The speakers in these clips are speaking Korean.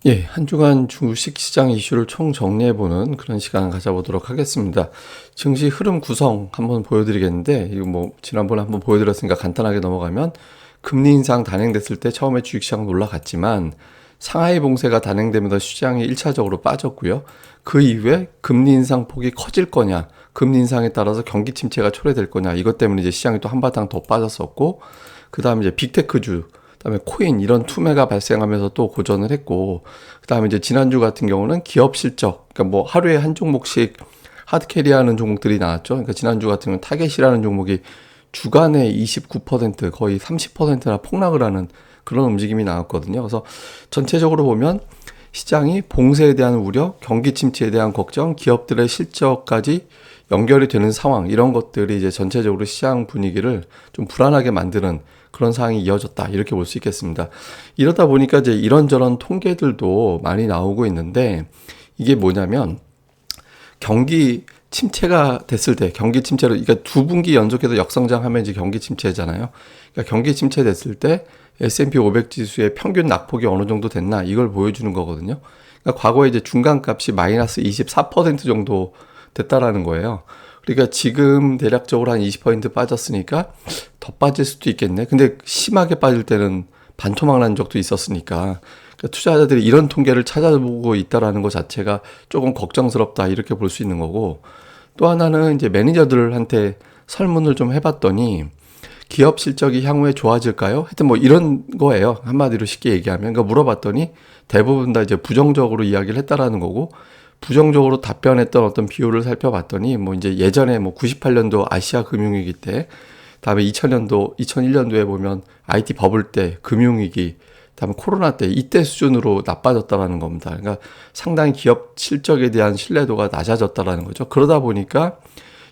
예, 한 주간 주식시장 이슈를 총 정리해보는 그런 시간을 가져보도록 하겠습니다. 증시 흐름 구성 한번 보여드리겠는데, 이거 뭐, 지난번에 한번 보여드렸으니까 간단하게 넘어가면, 금리 인상 단행됐을 때 처음에 주식시장 올라갔지만, 상하이 봉쇄가 단행되면서 시장이 1차적으로 빠졌고요. 그 이후에 금리 인상 폭이 커질 거냐, 금리 인상에 따라서 경기 침체가 초래될 거냐, 이것 때문에 이제 시장이 또 한바탕 더 빠졌었고, 그 다음에 이제 빅테크주, 그다음에 코인 이런 투매가 발생하면서 또 고전을 했고, 그다음에 이제 지난주 같은 경우는 기업 실적, 그러니까 뭐 하루에 한 종목씩 하드캐리하는 종목들이 나왔죠. 그러니까 지난주 같은 경우는 타겟이라는 종목이 주간에 29% 거의 30%나 폭락을 하는 그런 움직임이 나왔거든요. 그래서 전체적으로 보면 시장이 봉쇄에 대한 우려, 경기 침체에 대한 걱정, 기업들의 실적까지 연결이 되는 상황, 이런 것들이 이제 전체적으로 시장 분위기를 좀 불안하게 만드는 그런 상황이 이어졌다, 이렇게 볼 수 있겠습니다. 이러다 보니까 이제 이런저런 통계들도 많이 나오고 있는데, 이게 뭐냐면 경기 침체가 됐을 때, 경기 침체로, 그러니까 두 분기 연속해서 역성장하면 이제 경기 침체잖아요. 그러니까 경기 침체 됐을 때 S&P 500 지수의 평균 낙폭이 어느 정도 됐나, 이걸 보여주는 거거든요. 그러니까 과거에 이제 중간값이 마이너스 24% 정도 됐다라는 거예요. 그러니까 지금 대략적으로 한 20% 빠졌으니까 더 빠질 수도 있겠네. 근데 심하게 빠질 때는 반토막 난 적도 있었으니까, 그러니까 투자자들이 이런 통계를 찾아보고 있다라는 것 자체가 조금 걱정스럽다, 이렇게 볼 수 있는 거고, 또 하나는 이제 매니저들한테 설문을 좀 해봤더니 기업 실적이 향후에 좋아질까요? 하여튼 뭐 이런 거예요. 한마디로 쉽게 얘기하면. 그러니까 물어봤더니 대부분 다 이제 부정적으로 이야기를 했다라는 거고, 부정적으로 답변했던 어떤 비율을 살펴봤더니 뭐 이제 예전에 뭐 98년도 아시아 금융위기 때, 다음에 2000년도, 2001년도에 보면 IT 버블 때 금융위기, 다음에 코로나 때, 이때 수준으로 나빠졌다라는 겁니다. 그러니까 상당히 기업 실적에 대한 신뢰도가 낮아졌다라는 거죠. 그러다 보니까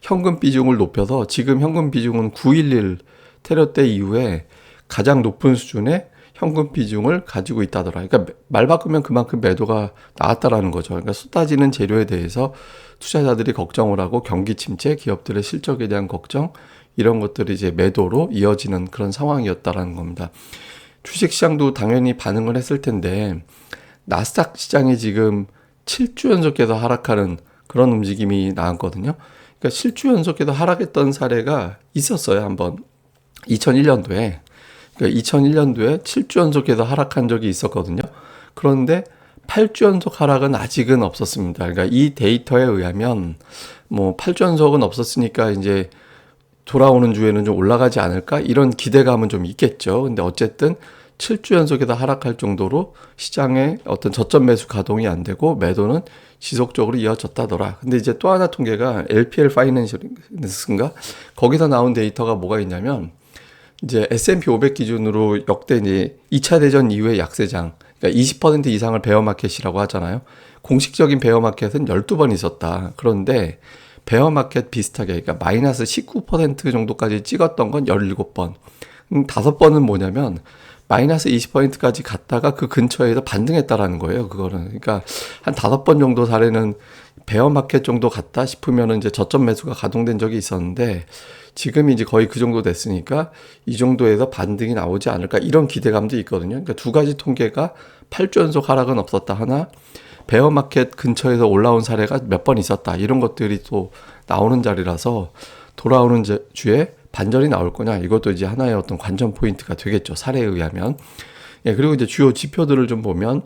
현금 비중을 높여서 지금 현금 비중은 9.11 테러 때 이후에 가장 높은 수준의 현금 비중을 가지고 있다더라. 그러니까 말 바꾸면 그만큼 매도가 나왔다라는 거죠. 그러니까 쏟아지는 재료에 대해서 투자자들이 걱정을 하고, 경기 침체, 기업들의 실적에 대한 걱정, 이런 것들이 이제 매도로 이어지는 그런 상황이었다라는 겁니다. 주식시장도 당연히 반응을 했을 텐데, 나스닥 시장이 지금 7주 연속해서 하락하는 그런 움직임이 나왔거든요. 그러니까 실주 연속해서 하락했던 사례가 있었어요, 한번. 2001년도에. 그러니까 2001년도에 7주 연속해서 하락한 적이 있었거든요. 그런데 8주 연속 하락은 아직은 없었습니다. 그러니까 이 데이터에 의하면 뭐 8주 연속은 없었으니까 이제 돌아오는 주에는 좀 올라가지 않을까, 이런 기대감은 좀 있겠죠. 근데 어쨌든 7주 연속에서 하락할 정도로 시장의 어떤 저점 매수 가동이 안 되고 매도는 지속적으로 이어졌다더라. 근데 이제 또 하나 통계가 LPL 파이낸셜인가, 거기서 나온 데이터가 뭐가 있냐면, 이제 S&P 500 기준으로 역대 이제 2차 대전 이후의 약세장, 그러니까 20% 이상을 베어마켓이라고 하잖아요. 공식적인 베어마켓은 12번 있었다. 그런데 베어마켓 비슷하게, 그러니까 마이너스 19% 정도까지 찍었던 건 17번. 5번은 뭐냐면 마이너스 20%까지 갔다가 그 근처에서 반등했다라는 거예요. 그거는. 그러니까 한 5번 정도 사례는 베어마켓 정도 갔다 싶으면 이제 저점 매수가 가동된 적이 있었는데, 지금이 이제 거의 그 정도 됐으니까 이 정도에서 반등이 나오지 않을까, 이런 기대감도 있거든요. 그러니까 두 가지 통계가 8주 연속 하락은 없었다 하나, 베어마켓 근처에서 올라온 사례가 몇 번 있었다, 이런 것들이 또 나오는 자리라서 돌아오는 주에 반전이 나올 거냐, 이것도 이제 하나의 어떤 관전 포인트가 되겠죠, 사례에 의하면. 예, 그리고 이제 주요 지표들을 좀 보면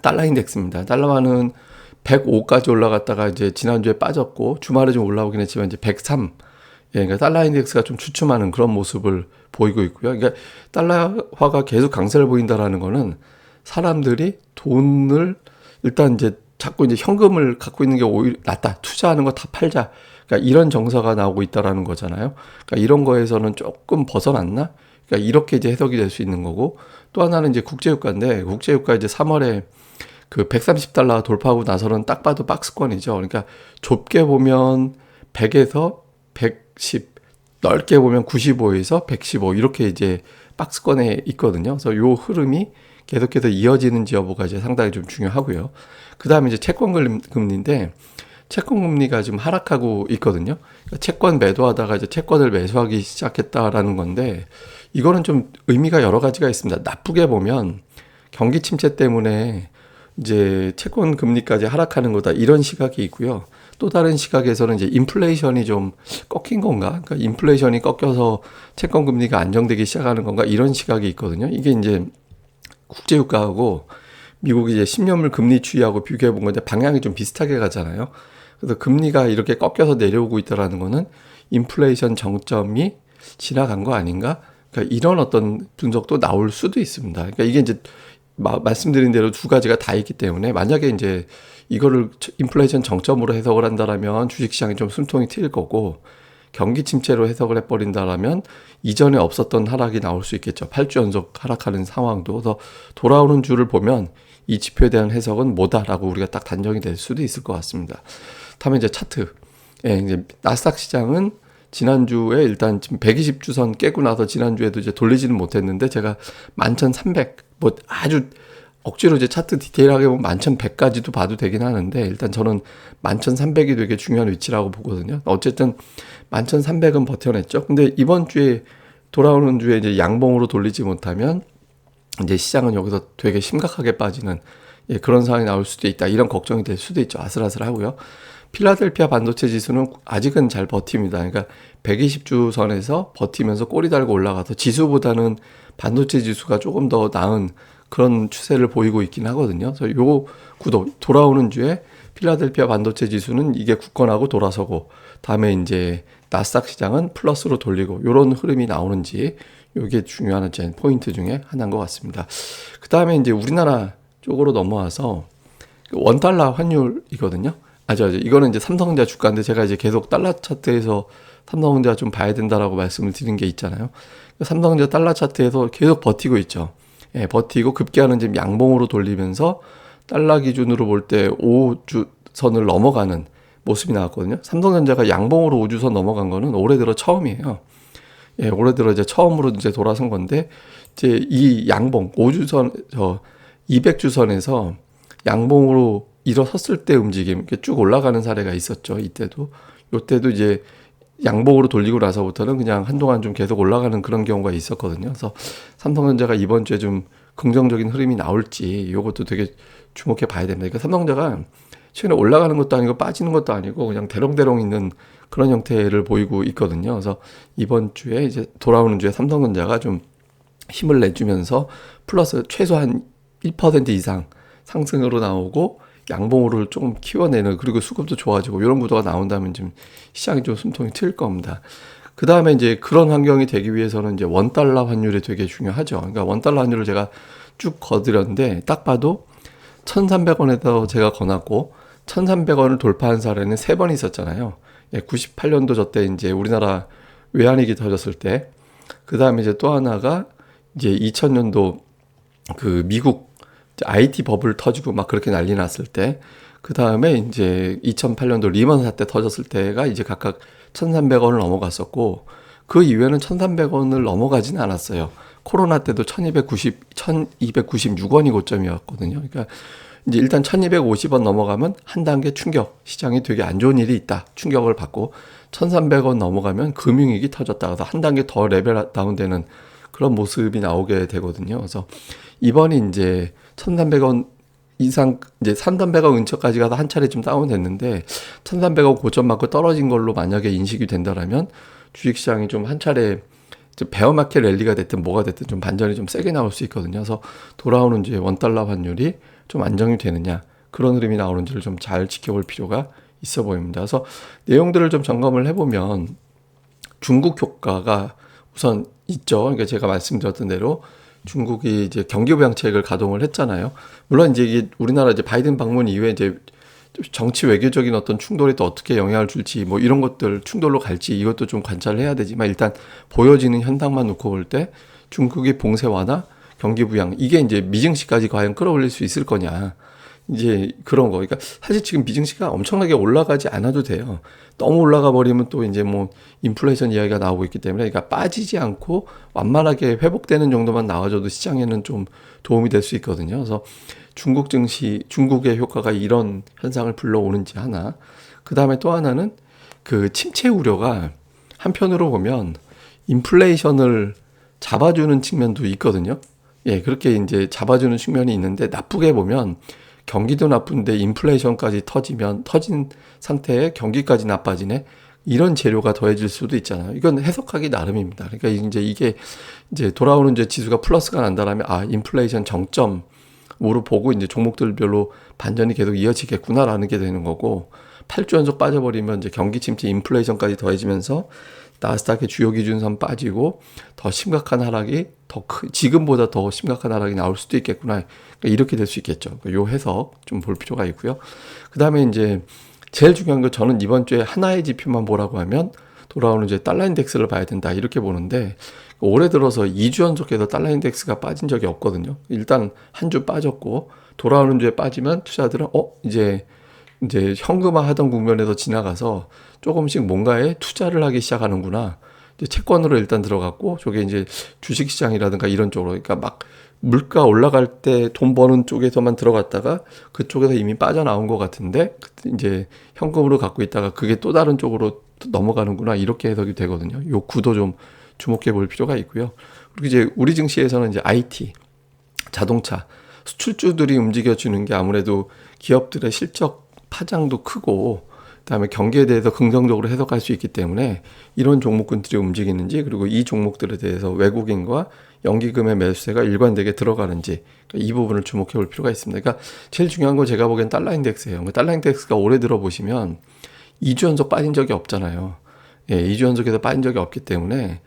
달러 인덱스입니다. 달러화는 105까지 올라갔다가 이제 지난주에 빠졌고, 주말에 좀 올라오긴 했지만 이제 103. 예, 그러니까 달러 인덱스가 좀 주춤하는 그런 모습을 보이고 있고요. 그러니까 달러화가 계속 강세를 보인다라는 거는 사람들이 돈을 일단 이제 자꾸 이제 현금을 갖고 있는 게 오히려 낫다, 투자하는 거 다 팔자, 그러니까 이런 정서가 나오고 있다라는 거잖아요. 그러니까 이런 거에서는 조금 벗어났나? 그러니까 이렇게 이제 해석이 될 수 있는 거고, 또 하나는 이제 국제유가인데, 국제유가 이제 3월에 그 130달러 돌파하고 나서는 딱 봐도 박스권이죠. 그러니까 좁게 보면 100에서 110, 넓게 보면 95에서 115, 이렇게 이제 박스권에 있거든요. 그래서 요 흐름이 계속해서 이어지는지 여부가 이제 상당히 좀 중요하고요. 그 다음에 이제 채권 금리인데, 채권 금리가 지금 하락하고 있거든요. 그러니까 채권 매도하다가 이제 채권을 매수하기 시작했다라는 건데, 이거는 좀 의미가 여러 가지가 있습니다. 나쁘게 보면 경기 침체 때문에 이제 채권 금리까지 하락하는 거다 이런 시각이 있고요. 또 다른 시각에서는 이제 인플레이션이 좀 꺾인 건가? 그러니까 인플레이션이 꺾여서 채권 금리가 안정되기 시작하는 건가? 이런 시각이 있거든요. 이게 이제 국제유가하고 미국이 이제 10년물 금리 추이하고 비교해 본 건데 방향이 좀 비슷하게 가잖아요. 그래서 금리가 이렇게 꺾여서 내려오고 있다라는 거는 인플레이션 정점이 지나간 거 아닌가? 그러니까 이런 어떤 분석도 나올 수도 있습니다. 그러니까 이게 이제 말씀드린 대로 두 가지가 다 있기 때문에 만약에 이제 이거를 인플레이션 정점으로 해석을 한다라면 주식시장이 좀 숨통이 트일 거고 경기 침체로 해석을 해버린다라면 이전에 없었던 하락이 나올 수 있겠죠. 8주 연속 하락하는 상황도. 그래서 돌아오는 주를 보면 이 지표에 대한 해석은 뭐다라고 우리가 딱 단정이 될 수도 있을 것 같습니다. 다음에 이제 차트. 예, 이제 나스닥 시장은 지난주에 일단 지금 120주선 깨고 나서 지난주에도 이제 돌리지는 못했는데 제가 11,300, 뭐 아주 억지로 이제 차트 디테일하게 보면 11,100까지도 봐도 되긴 하는데 일단 저는 11,300이 되게 중요한 위치라고 보거든요. 어쨌든 11,300은 버텨냈죠. 근데 이번 주에 돌아오는 주에 이제 양봉으로 돌리지 못하면 이제 시장은 여기서 되게 심각하게 빠지는 그런 상황이 나올 수도 있다. 이런 걱정이 될 수도 있죠. 아슬아슬하고요. 필라델피아 반도체 지수는 아직은 잘 버팁니다. 그러니까 120주 선에서 버티면서 꼬리 달고 올라가서 지수보다는 반도체 지수가 조금 더 나은 그런 추세를 보이고 있긴 하거든요. 그래서 요 구도 돌아오는 주에 필라델피아 반도체 지수는 이게 굳건하고 돌아서고 다음에 이제 나스닥 시장은 플러스로 돌리고 요런 흐름이 나오는지 요게 중요한 포인트 중에 하나인 것 같습니다. 그 다음에 이제 우리나라 쪽으로 넘어와서 원달러 환율이거든요. 이거는 이제 삼성전자 주가인데 제가 이제 계속 달러 차트에서 삼성전자 좀 봐야 된다라고 말씀을 드린 게 있잖아요. 삼성전자 달러 차트에서 계속 버티고 있죠. 예, 버티고 급기야는 지금 양봉으로 돌리면서 달러 기준으로 볼 때 5주선을 넘어가는 모습이 나왔거든요. 삼성전자가 양봉으로 5주선 넘어간 거는 올해 들어 처음이에요. 예, 올해 들어 이제 처음으로 이제 돌아선 건데 이제 이 양봉 5주선 200주선에서 양봉으로 일어섰을 때 움직임 이렇게 쭉 올라가는 사례가 있었죠. 이때도 이제 양봉으로 돌리고 나서부터는 그냥 한동안 좀 계속 올라가는 그런 경우가 있었거든요. 그래서 삼성전자가 이번 주에 좀 긍정적인 흐름이 나올지 이것도 되게 주목해 봐야 됩니다. 그러니까 삼성전자가 최근에 올라가는 것도 아니고 빠지는 것도 아니고 그냥 대롱대롱 있는 그런 형태를 보이고 있거든요. 그래서 이번 주에 이제 돌아오는 주에 삼성전자가 좀 힘을 내주면서 플러스 최소한 1% 이상 상승으로 나오고 양봉으로 조금 키워내는 그리고 수급도 좋아지고 이런 구도가 나온다면 좀 시장이 좀 숨통이 트일 겁니다. 그 다음에 이제 그런 환경이 되기 위해서는 이제 원달러 환율이 되게 중요하죠. 그러니까 원달러 환율을 제가 쭉 거드렸는데 딱 봐도 1,300원에서 제가 거놨고 1,300원을 돌파한 사례는 3번 있었잖아요. 98년도 저때 이제 우리나라 외환위기 터졌을 때, 그 다음에 이제 또 하나가 이제 2000년도 그 미국 IT 버블 터지고 막 그렇게 난리 났을 때, 그 다음에 이제 2008년도 리먼 사태 터졌을 때가 이제 각각 1,300원을 넘어갔었고, 그 이후에는 1,300원을 넘어가진 않았어요. 코로나 때도 1296원이 고점이었거든요. 그러니까 이제 일단 1250원 넘어가면 한 단계 충격, 시장이 되게 안 좋은 일이 있다. 충격을 받고 1300원 넘어가면 금융위기 터졌다. 그래서 한 단계 더 레벨 다운되는 그런 모습이 나오게 되거든요. 그래서 이번이 이제 1300원 이상 이제 1300원 근처까지 가서 한 차례 좀 다운됐는데 1300원 고점 맞고 떨어진 걸로 만약에 인식이 된다라면 주식시장이 좀 한 차례 베어마켓 랠리가 됐든 뭐가 됐든 좀 반전이 좀 세게 나올 수 있거든요. 그래서 돌아오는 이제 원달러 환율이 좀 안정이 되느냐 그런 흐름이 나오는지를 좀 잘 지켜볼 필요가 있어 보입니다. 그래서 내용들을 좀 점검을 해보면 중국 효과가 우선 있죠. 그러니까 제가 말씀드렸던 대로 중국이 이제 경기 부양책을 가동을 했잖아요. 물론 이제 이게 우리나라 이제 바이든 방문 이후에 이제 정치 외교적인 어떤 충돌이 또 어떻게 영향을 줄지 뭐 이런 것들 충돌로 갈지 이것도 좀 관찰을 해야 되지만 일단 보여지는 현상만 놓고 볼 때 중국의 봉쇄 완화, 경기 부양 이게 이제 미증시까지 과연 끌어올릴 수 있을 거냐 이제 그런 거. 그러니까 사실 지금 미증시가 엄청나게 올라가지 않아도 돼요. 너무 올라가 버리면 또 이제 뭐 인플레이션 이야기가 나오고 있기 때문에 그러니까 빠지지 않고 완만하게 회복되는 정도만 나와줘도 시장에는 좀 도움이 될 수 있거든요. 그래서 중국 증시, 중국의 효과가 이런 현상을 불러오는지 하나. 그 다음에 또 하나는 그 침체 우려가 한편으로 보면 인플레이션을 잡아주는 측면도 있거든요. 예, 그렇게 이제 잡아주는 측면이 있는데 나쁘게 보면 경기도 나쁜데 인플레이션까지 터진 상태에 경기까지 나빠지네. 이런 재료가 더해질 수도 있잖아요. 이건 해석하기 나름입니다. 그러니까 이게 이제 돌아오는 이제 지수가 플러스가 난다라면 인플레이션 정점으로 보고 이제 종목들별로 반전이 계속 이어지겠구나라는 게 되는 거고 8주 연속 빠져버리면 이제 경기 침체 인플레이션까지 더해지면서 나스닥의 주요 기준선 빠지고 더 심각한 하락이 지금보다 더 심각한 하락이 나올 수도 있겠구나. 그러니까 이렇게 될 수 있겠죠. 요 해석 좀 볼 필요가 있고요. 그 다음에 이제 제일 중요한 거 저는 이번 주에 하나의 지표만 보라고 하면 돌아오는 이제 달러 인덱스를 봐야 된다 이렇게 보는데 올해 들어서 2주 연속해서 달러 인덱스가 빠진 적이 없거든요. 일단 한 주 빠졌고 돌아오는 주에 빠지면 투자들은 이제 현금화 하던 국면에서 지나가서 조금씩 뭔가에 투자를 하기 시작하는구나. 이제 채권으로 일단 들어갔고, 저게 이제 주식시장이라든가 이런 쪽으로, 그러니까 막 물가 올라갈 때 돈 버는 쪽에서만 들어갔다가 그쪽에서 이미 빠져나온 것 같은데, 이제 현금으로 갖고 있다가 그게 또 다른 쪽으로 또 넘어가는구나. 이렇게 해석이 되거든요. 요 구도 좀 주목해 볼 필요가 있고요. 그리고 이제 우리 증시에서는 이제 IT, 자동차, 수출주들이 움직여주는 게 아무래도 기업들의 실적 파장도 크고 그다음에 경기에 대해서 긍정적으로 해석할 수 있기 때문에 이런 종목군들이 움직이는지 그리고 이 종목들에 대해서 외국인과 연기금의 매수세가 일관되게 들어가는지 이 부분을 주목해 볼 필요가 있습니다. 그러니까 제일 중요한 건 제가 보기엔 달러 인덱스예요. 달러 인덱스가 올해 들어보시면 2주 연속 빠진 적이 없잖아요. 2주 연속에서 빠진 적이 없기 때문에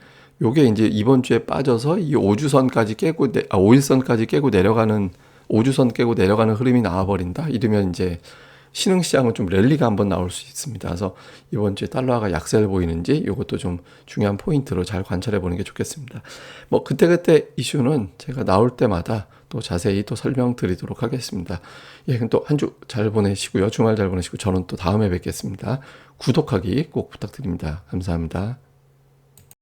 요게 이제 이번 주에 빠져서 이 5주선까지 깨고 5일선까지 깨고 내려가는 5주선 깨고 내려가는 흐름이 나와버린다. 이러면 이제 신흥시장은 좀 랠리가 한번 나올 수 있습니다. 그래서 이번 주에 달러가 약세를 보이는지 이것도 좀 중요한 포인트로 잘 관찰해 보는 게 좋겠습니다. 뭐 그때그때 이슈는 제가 나올 때마다 또 자세히 또 설명드리도록 하겠습니다. 그럼 또 한 주 잘 보내시고요. 주말 잘 보내시고 저는 또 다음에 뵙겠습니다. 구독하기 꼭 부탁드립니다. 감사합니다.